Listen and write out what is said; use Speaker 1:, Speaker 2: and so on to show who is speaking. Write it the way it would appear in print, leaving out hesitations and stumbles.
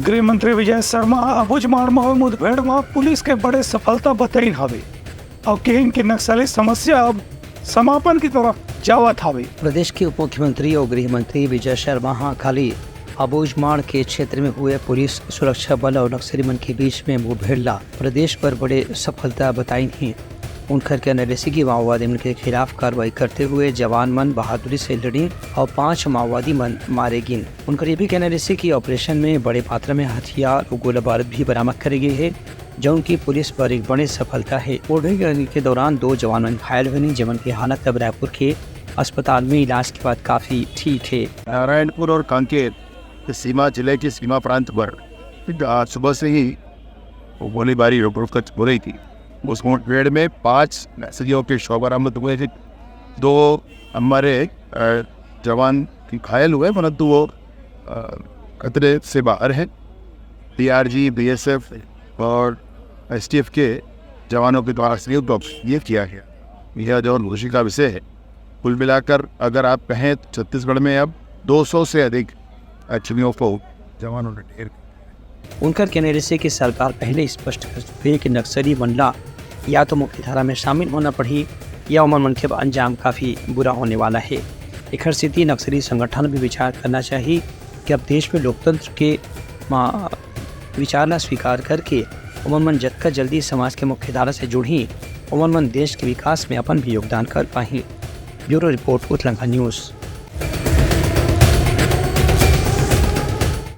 Speaker 1: गृह मंत्री विजय शर्मा अबुझमाड़ मुठभेड़ में पुलिस के बड़े सफलता बताई हवे और केन के नक्सली समस्या अब समापन की तरफ जावत हवे।
Speaker 2: प्रदेश के उप मुख्यमंत्री और गृह मंत्री विजय शर्मा हाल अबुझमाड़ के क्षेत्र में हुए पुलिस सुरक्षा बल और नक्सली मन के बीच में मुठभेड़ ला प्रदेश पर बड़े सफलता बताई हैं। उनकर के एनालिसी की माओवादी मन के खिलाफ कार्रवाई करते हुए जवान मन बहादुरी से लड़ी और 5 माओवादी मन मारे गिन। उनकर ये भी कहना है कि ऑपरेशन में बड़े मात्रा में हथियार और गोला बारूद भी बरामद करे गए है, जो उनकी पुलिस पर एक बड़ी सफलता है। मुठभेड़ के दौरान 2 जवान मन घायल हुए, जवान की हालत अब रायपुर के अस्पताल में इलाज के बाद काफी ठीक है।
Speaker 3: नारायणपुर और कांकेर सीमा जिले के सीमा प्रांत पर सुबह से ही गोलीबारी रुक हो रही थी। उस मुठभेड़ में 5 नक्सलियों के शव बरामद हुए थे। 2 हमारे जवान घायल हुए, परंतु वो खतरे से बाहर है। DRG, BSF और STF के जवानों के द्वारा संयुक्त ऑपरेशन ये किया गया। यह जो खुशी का विषय है। कुल मिलाकर अगर आप कहें तो छत्तीसगढ़ में अब 200 से अधिक नक्सलियों को जवानों ने ढेर।
Speaker 2: उनका कहना है कि सरकार पहले स्पष्ट कर चुकी है कि नक्सली बनला या तो मुख्य धारा में शामिल होना पड़ी या उमर मन के अंजाम काफ़ी बुरा होने वाला है। एक स्थिति नक्सली संगठन भी विचार करना चाहिए कि अब देश में लोकतंत्र के विचारना स्वीकार करके उमर मन जतका जल्दी समाज के मुख्य धारा से जुड़ी उमर मन देश के विकास में अपन भी योगदान कर पाए। Bureau report Uttarakhand news.